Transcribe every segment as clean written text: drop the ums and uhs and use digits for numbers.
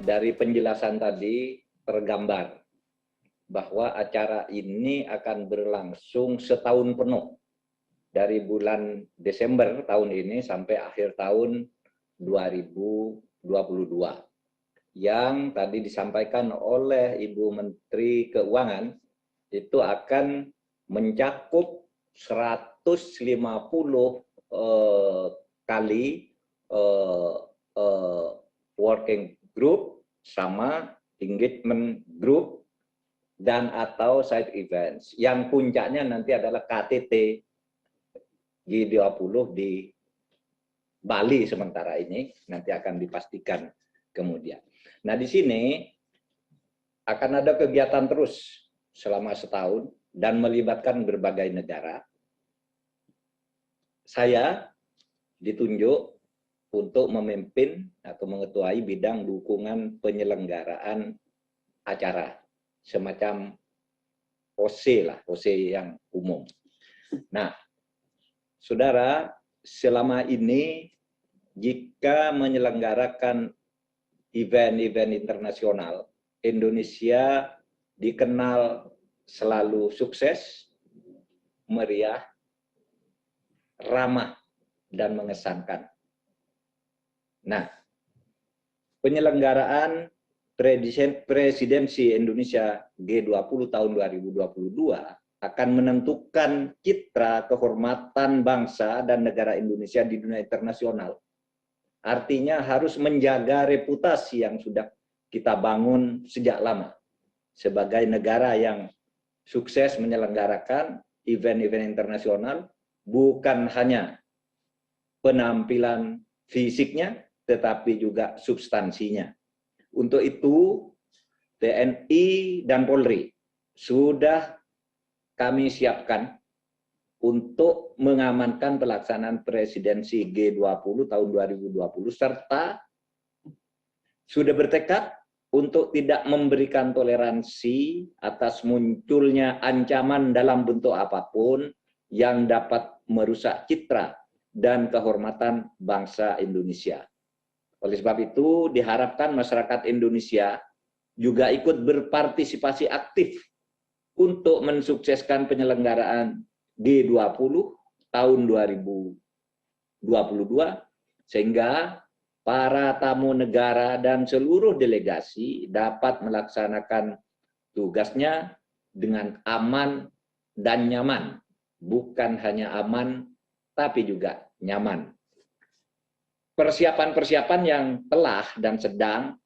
dari penjelasan tadi tergambar bahwa acara ini akan berlangsung setahun penuh dari bulan Desember tahun ini sampai akhir tahun 2022 yang tadi disampaikan oleh Ibu Menteri Keuangan itu akan mencakup 150 kali working group sama engagement group dan atau side events yang puncaknya nanti adalah KTT G20 di Bali sementara ini, nanti akan dipastikan kemudian. Nah, di sini akan ada kegiatan terus selama setahun dan melibatkan berbagai negara. Saya ditunjuk untuk memimpin atau mengetuai bidang dukungan penyelenggaraan acara, semacam OC lah, OC yang umum. Nah, saudara, selama ini jika menyelenggarakan event-event internasional, Indonesia dikenal selalu sukses, meriah, ramah, dan mengesankan. Nah, penyelenggaraan Presidensi Indonesia G20 tahun 2022 akan menentukan citra kehormatan bangsa dan negara Indonesia di dunia internasional. Artinya harus menjaga reputasi yang sudah kita bangun sejak lama sebagai negara yang sukses menyelenggarakan event-event internasional, bukan hanya penampilan fisiknya, tetapi juga substansinya. Untuk itu, TNI dan Polri sudah kami siapkan untuk mengamankan pelaksanaan presidensi G20 tahun 2020 serta sudah bertekad untuk tidak memberikan toleransi atas munculnya ancaman dalam bentuk apapun yang dapat merusak citra dan kehormatan bangsa Indonesia. Oleh sebab itu, diharapkan masyarakat Indonesia juga ikut berpartisipasi aktif untuk mensukseskan penyelenggaraan G20 tahun 2022, sehingga para tamu negara dan seluruh delegasi dapat melaksanakan tugasnya dengan aman dan nyaman. Bukan hanya aman, tapi juga nyaman. Persiapan-persiapan yang telah dan sedang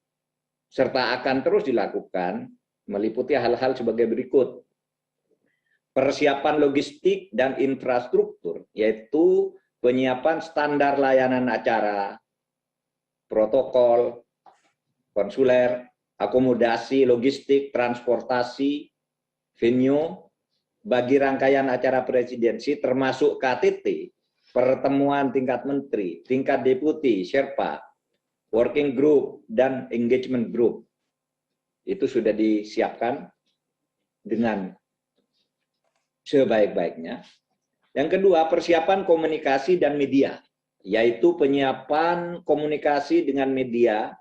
serta akan terus dilakukan meliputi hal-hal sebagai berikut. Persiapan logistik dan infrastruktur, yaitu penyiapan standar layanan acara, protokol, konsuler, akomodasi, logistik, transportasi, venue, bagi rangkaian acara presidensi termasuk KTT, pertemuan tingkat menteri, tingkat deputi, Sherpa, working group, dan engagement group. Itu sudah disiapkan dengan sebaik-baiknya. Yang kedua, persiapan komunikasi dan media, yaitu penyiapan komunikasi dengan media,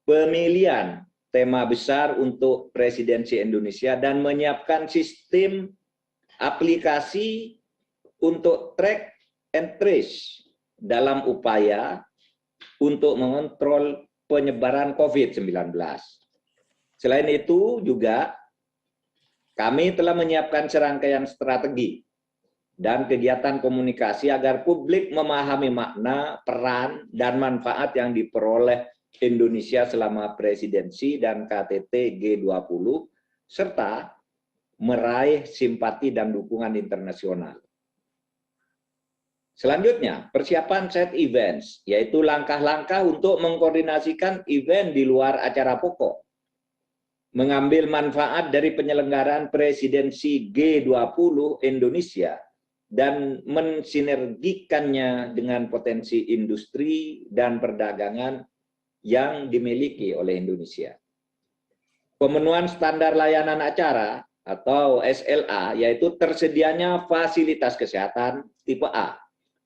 pemilihan tema besar untuk presidensi Indonesia, dan menyiapkan sistem aplikasi untuk track and trace dalam upaya untuk mengontrol penyebaran COVID-19. Selain itu juga kami telah menyiapkan serangkaian strategi dan kegiatan komunikasi agar publik memahami makna, peran, dan manfaat yang diperoleh Indonesia selama presidensi dan KTT G20, serta meraih simpati dan dukungan internasional. Selanjutnya, persiapan set events, yaitu langkah-langkah untuk mengkoordinasikan event di luar acara pokok, mengambil manfaat dari penyelenggaraan presidensi G20 Indonesia, dan mensinergikannya dengan potensi industri dan perdagangan yang dimiliki oleh Indonesia. Pemenuhan standar layanan acara atau SLA, yaitu tersedianya fasilitas kesehatan tipe A,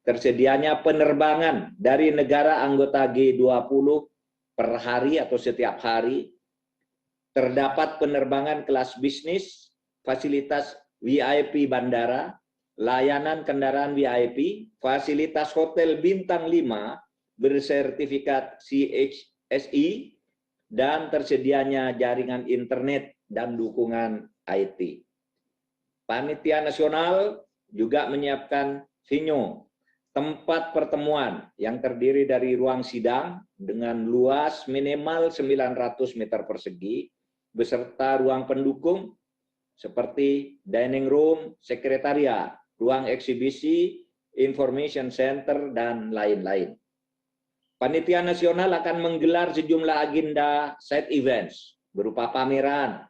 tersedianya penerbangan dari negara anggota G20 per hari atau setiap hari. Terdapat penerbangan kelas bisnis, fasilitas VIP bandara, layanan kendaraan VIP, fasilitas hotel bintang 5 bersertifikat CHSI, dan tersedianya jaringan internet dan dukungan IT. Panitia Nasional juga menyiapkan venue, tempat pertemuan yang terdiri dari ruang sidang dengan luas minimal 900 meter persegi, beserta ruang pendukung seperti dining room, sekretariat, ruang eksibisi, information center, dan lain-lain. Panitia Nasional akan menggelar sejumlah agenda side events berupa pameran,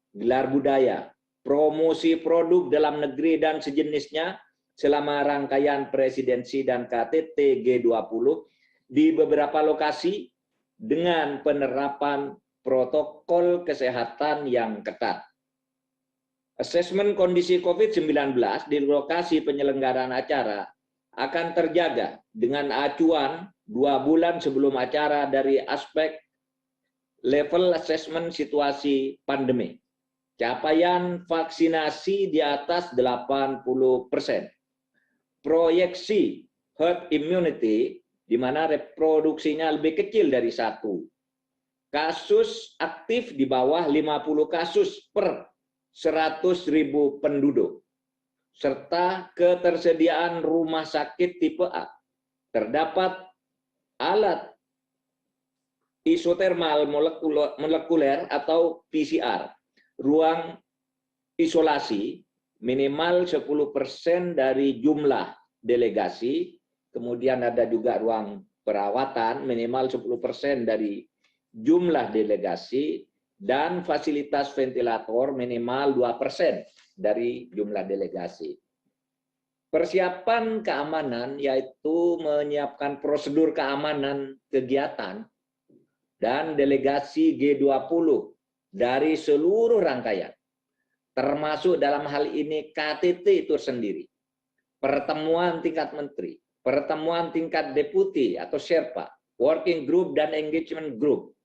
gelar budaya, promosi produk dalam negeri dan sejenisnya selama rangkaian presidensi dan KTT G20 di beberapa lokasi dengan penerapan protokol kesehatan yang ketat. Asesmen kondisi COVID-19 di lokasi penyelenggaraan acara akan terjaga dengan acuan 2 bulan sebelum acara dari aspek level assessment situasi pandemi. Capaian vaksinasi di atas 80%. Proyeksi herd immunity di mana reproduksinya lebih kecil dari 1. Kasus aktif di bawah 50 kasus per 100.000 penduduk. Serta ketersediaan rumah sakit tipe A. Terdapat alat isotermal molekuler atau PCR, ruang isolasi minimal 10% dari jumlah delegasi, kemudian ada juga ruang perawatan minimal 10% dari jumlah delegasi, dan fasilitas ventilator minimal 2% dari jumlah delegasi. Persiapan keamanan yaitu menyiapkan prosedur keamanan kegiatan dan delegasi G20 dari seluruh rangkaian, termasuk dalam hal ini KTT itu sendiri, pertemuan tingkat menteri, pertemuan tingkat deputi atau Sherpa, working group dan engagement group.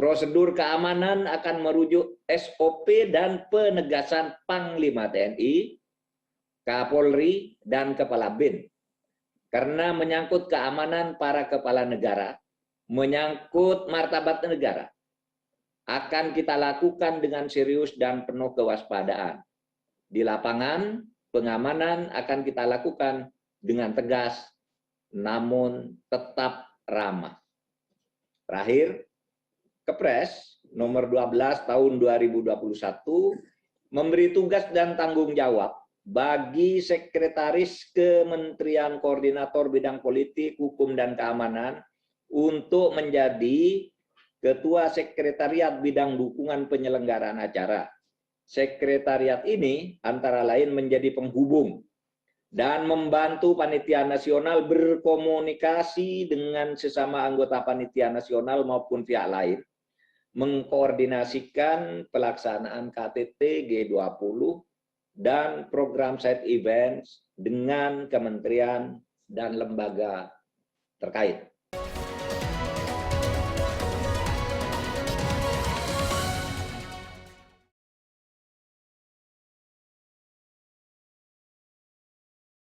Prosedur keamanan akan merujuk SOP dan penegasan Panglima TNI, Kapolri, dan Kepala BIN. Karena menyangkut keamanan para kepala negara, menyangkut martabat negara, akan kita lakukan dengan serius dan penuh kewaspadaan. Di lapangan, pengamanan akan kita lakukan dengan tegas, namun tetap ramah. Terakhir, Kepres nomor 12 tahun 2021 memberi tugas dan tanggung jawab bagi Sekretaris Kementerian Koordinator Bidang Politik, Hukum, dan Keamanan untuk menjadi Ketua Sekretariat Bidang Dukungan Penyelenggaraan Acara. Sekretariat ini antara lain menjadi penghubung dan membantu Panitia Nasional berkomunikasi dengan sesama anggota Panitia Nasional maupun pihak lain, mengkoordinasikan pelaksanaan KTT G20 dan program side events dengan kementerian dan lembaga terkait.